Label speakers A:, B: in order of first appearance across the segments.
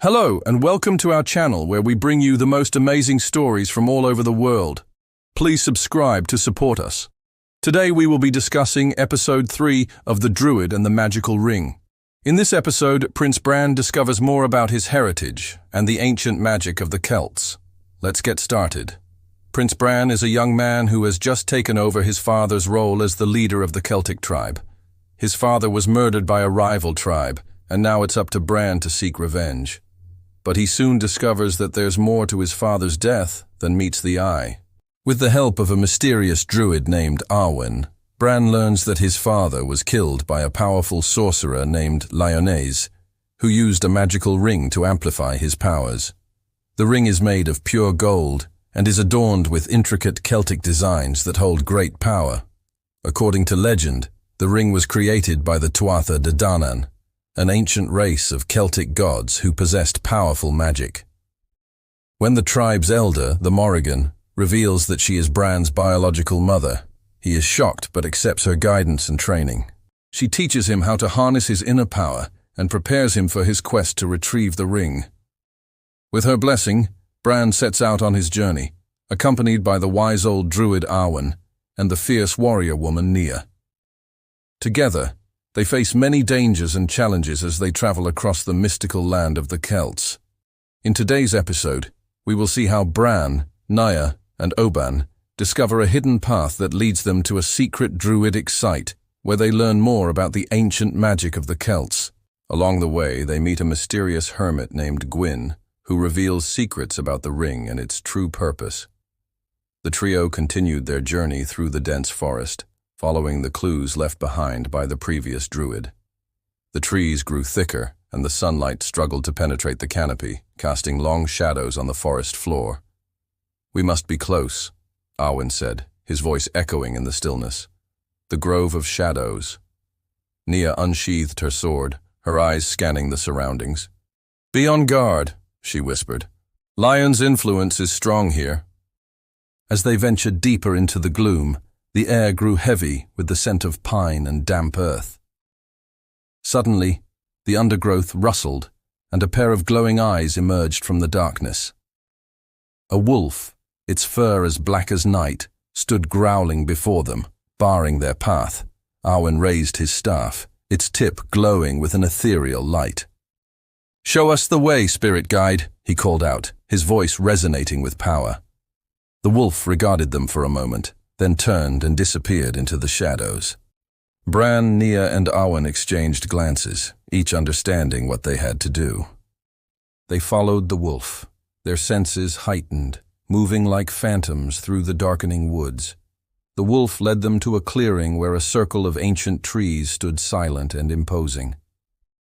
A: Hello and welcome to our channel where we bring you the most amazing stories from all over the world. Please subscribe to support us. Today we will be discussing episode 3 of The Druid and the Magical Ring. In this episode, Prince Bran discovers more about his heritage and the ancient magic of the Celts. Let's get started. Prince Bran is a young man who has just taken over his father's role as the leader of the Celtic tribe. His father was murdered by a rival tribe, and now it's up to Bran to seek revenge. But he soon discovers that there's more to his father's death than meets the eye. With the help of a mysterious druid named Arwen, Bran learns that his father was killed by a powerful sorcerer named Lyonnaise, who used a magical ring to amplify his powers. The ring is made of pure gold and is adorned with intricate Celtic designs that hold great power. According to legend, the ring was created by the Tuatha De Danann, an ancient race of Celtic gods who possessed powerful magic. When the tribe's elder, the Morrigan, reveals that she is Bran's biological mother, he is shocked but accepts her guidance and training. She teaches him how to harness his inner power and prepares him for his quest to retrieve the ring. With her blessing, Bran sets out on his journey, accompanied by the wise old druid Arwen and the fierce warrior woman Nia. Together, they face many dangers and challenges as they travel across the mystical land of the Celts. In today's episode, we will see how Bran, Nia, and Oban discover a hidden path that leads them to a secret druidic site where they learn more about the ancient magic of the Celts. Along the way, they meet a mysterious hermit named Gwyn, who reveals secrets about the ring and its true purpose. The trio continued their journey through the dense forest, following the clues left behind by the previous druid. The trees grew thicker, and the sunlight struggled to penetrate the canopy, casting long shadows on the forest floor. "We must be close," Arwen said, his voice echoing in the stillness. "The grove of shadows." Nia unsheathed her sword, her eyes scanning the surroundings. "Be on guard," she whispered. "Lion's influence is strong here." As they ventured deeper into the gloom, the air grew heavy with the scent of pine and damp earth. Suddenly, the undergrowth rustled, and a pair of glowing eyes emerged from the darkness. A wolf, its fur as black as night, stood growling before them, barring their path. Arwen raised his staff, its tip glowing with an ethereal light. "Show us the way, spirit guide," he called out, his voice resonating with power. The wolf regarded them for a moment, then turned and disappeared into the shadows. Bran, Nia, and Arwen exchanged glances, each understanding what they had to do. They followed the wolf, their senses heightened, moving like phantoms through the darkening woods. The wolf led them to a clearing where a circle of ancient trees stood silent and imposing.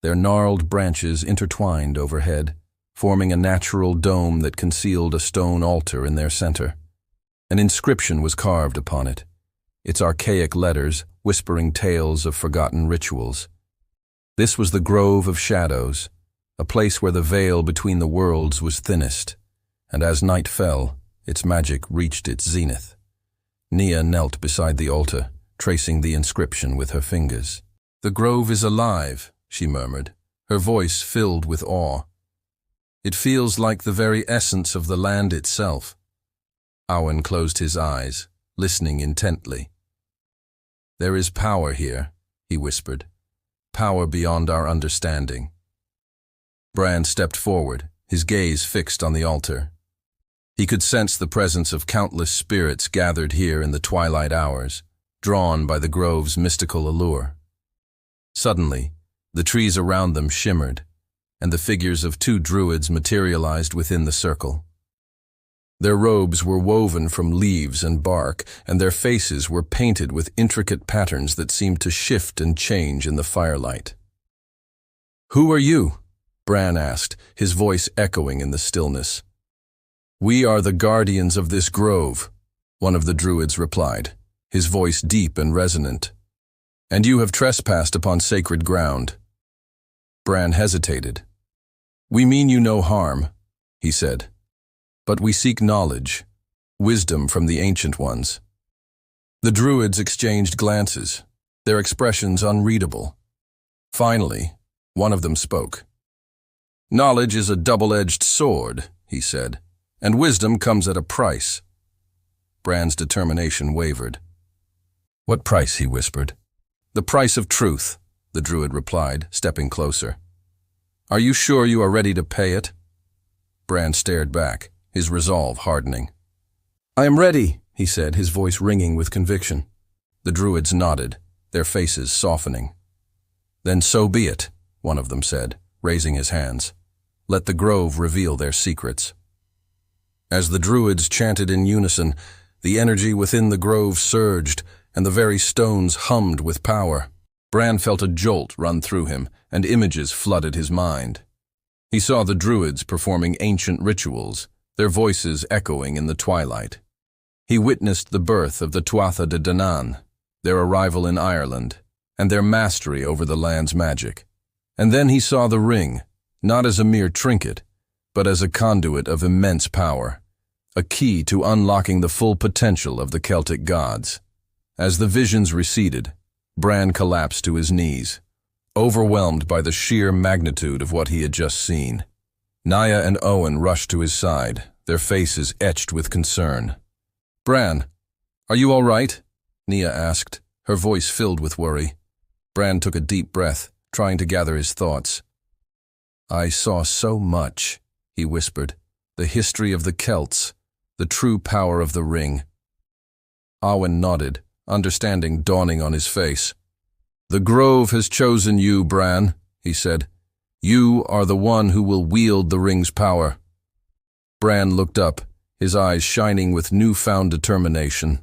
A: Their gnarled branches intertwined overhead, forming a natural dome that concealed a stone altar in their center. An inscription was carved upon it, its archaic letters whispering tales of forgotten rituals. This was the Grove of Shadows, a place where the veil between the worlds was thinnest, and as night fell, its magic reached its zenith. Nia knelt beside the altar, tracing the inscription with her fingers. "The grove is alive," she murmured, her voice filled with awe. "It feels like the very essence of the land itself." Arwen closed his eyes, listening intently. "There is power here," he whispered. "Power beyond our understanding." Bran stepped forward, his gaze fixed on the altar. He could sense the presence of countless spirits gathered here in the twilight hours, drawn by the grove's mystical allure. Suddenly, the trees around them shimmered, and the figures of two druids materialized within the circle. Their robes were woven from leaves and bark, and their faces were painted with intricate patterns that seemed to shift and change in the firelight. "Who are you?" Bran asked, his voice echoing in the stillness. "We are the guardians of this grove," one of the druids replied, his voice deep and resonant. "And you have trespassed upon sacred ground." Bran hesitated. "We mean you no harm," he said. "But we seek knowledge, wisdom from the ancient ones." The druids exchanged glances, their expressions unreadable. Finally, one of them spoke. Knowledge is a double-edged sword, he said, and wisdom comes at a price. Bran's determination wavered. What price? He whispered. The price of truth, the Druid replied, stepping closer. Are you sure you are ready to pay it? Bran stared back, his resolve hardening. I am ready, he said, his voice ringing with conviction. The Druids nodded, their faces softening. Then so be it, one of them said, raising his hands. Let the grove reveal their secrets. As the Druids chanted in unison, the energy within the grove surged, and the very stones hummed with power. Bran felt a jolt run through him, and images flooded his mind. He saw the Druids performing ancient rituals, their voices echoing in the twilight. He witnessed the birth of the Tuatha De Danann, their arrival in Ireland, and their mastery over the land's magic. And then he saw the ring, not as a mere trinket, but as a conduit of immense power, a key to unlocking the full potential of the Celtic gods. As the visions receded, Bran collapsed to his knees, overwhelmed by the sheer magnitude of what he had just seen. Naya and Owen rushed to his side, their faces etched with concern. Bran, are you all right? Nia asked, her voice filled with worry. Bran took a deep breath, trying to gather his thoughts. I saw so much, he whispered, the history of the Celts, the true power of the ring. Owen nodded, understanding dawning on his face. The Grove has chosen you, Bran, he said. You are the one who will wield the ring's power. Bran looked up, his eyes shining with newfound determination.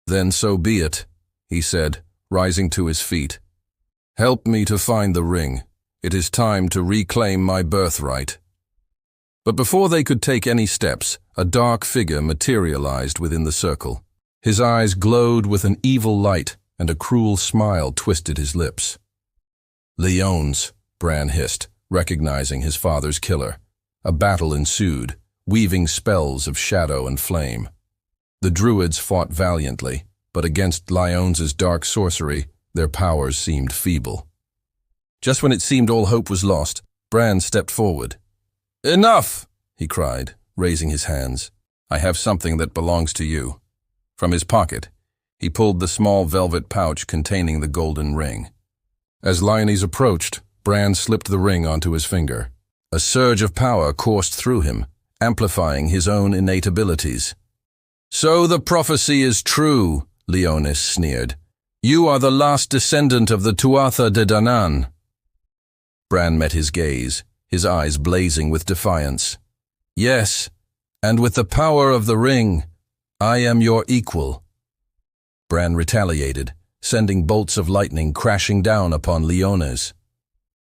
A: Then so be it, he said, rising to his feet. Help me to find the ring. It is time to reclaim my birthright. But before they could take any steps, a dark figure materialized within the circle. His eyes glowed with an evil light, and a cruel smile twisted his lips. Leones, Bran hissed, recognizing his father's killer. A battle ensued, weaving spells of shadow and flame. The Druids fought valiantly, but against Leones' dark sorcery, their powers seemed feeble. Just when it seemed all hope was lost, Bran stepped forward. Enough, he cried, raising his hands. I have something that belongs to you. From his pocket, he pulled the small velvet pouch containing the golden ring. As Leones approached, Bran slipped the ring onto his finger. A surge of power coursed through him, amplifying his own innate abilities. So the prophecy is true, Leones sneered. You are the last descendant of the Tuatha De Danann. Bran met his gaze, his eyes blazing with defiance. Yes, and with the power of the ring, I am your equal. Bran retaliated, sending bolts of lightning crashing down upon Leones.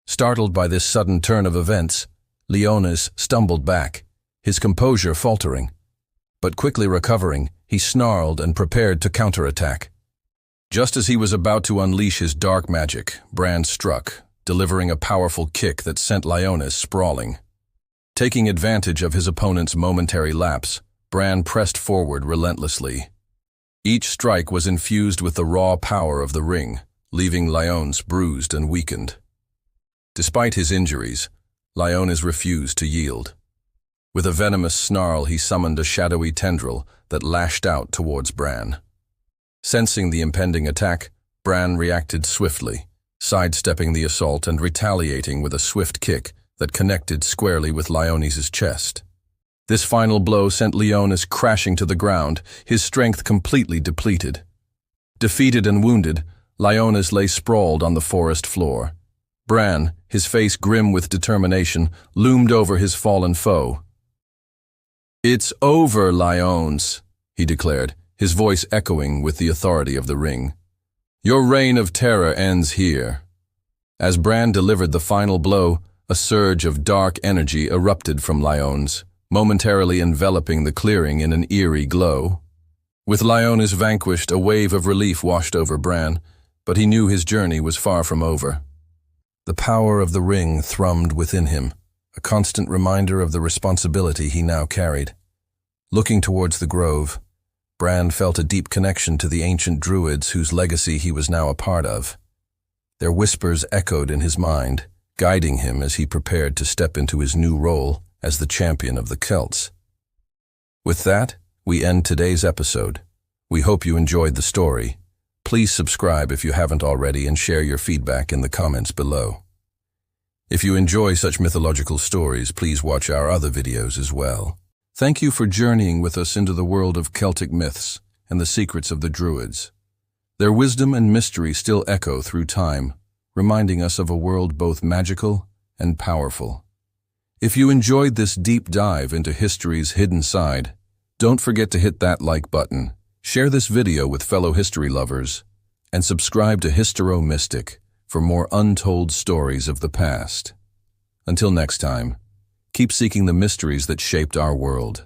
A: Startled by this sudden turn of events, Leones stumbled back, his composure faltering. But quickly recovering, he snarled and prepared to counterattack. Just as he was about to unleash his dark magic, Bran struck, delivering a powerful kick that sent Leones sprawling. Taking advantage of his opponent's momentary lapse, Bran pressed forward relentlessly. Each strike was infused with the raw power of the ring, leaving Leones bruised and weakened. Despite his injuries, Leones refused to yield. With a venomous snarl, he summoned a shadowy tendril that lashed out towards Bran. Sensing the impending attack, Bran reacted swiftly, sidestepping the assault and retaliating with a swift kick that connected squarely with Leones' chest. This final blow sent Leones crashing to the ground, his strength completely depleted. Defeated and wounded, Leones lay sprawled on the forest floor. Bran, his face grim with determination, loomed over his fallen foe. It's over, Leones, he declared, his voice echoing with the authority of the ring. Your reign of terror ends here. As Bran delivered the final blow, a surge of dark energy erupted from Leones, momentarily enveloping the clearing in an eerie glow. With Leones vanquished, a wave of relief washed over Bran, but he knew his journey was far from over. The power of the ring thrummed within him, a constant reminder of the responsibility he now carried. Looking towards the grove, Bran felt a deep connection to the ancient Druids whose legacy he was now a part of. Their whispers echoed in his mind, guiding him as he prepared to step into his new role as the champion of the Celts. With that, we end today's episode. We hope you enjoyed the story. Please subscribe if you haven't already and share your feedback in the comments below. If you enjoy such mythological stories, please watch our other videos as well. Thank you for journeying with us into the world of Celtic myths and the secrets of the Druids. Their wisdom and mystery still echo through time, reminding us of a world both magical and powerful. If you enjoyed this deep dive into history's hidden side, don't forget to hit that like button, share this video with fellow history lovers, and subscribe to HistoroMystic for more untold stories of the past. Until next time, keep seeking the mysteries that shaped our world.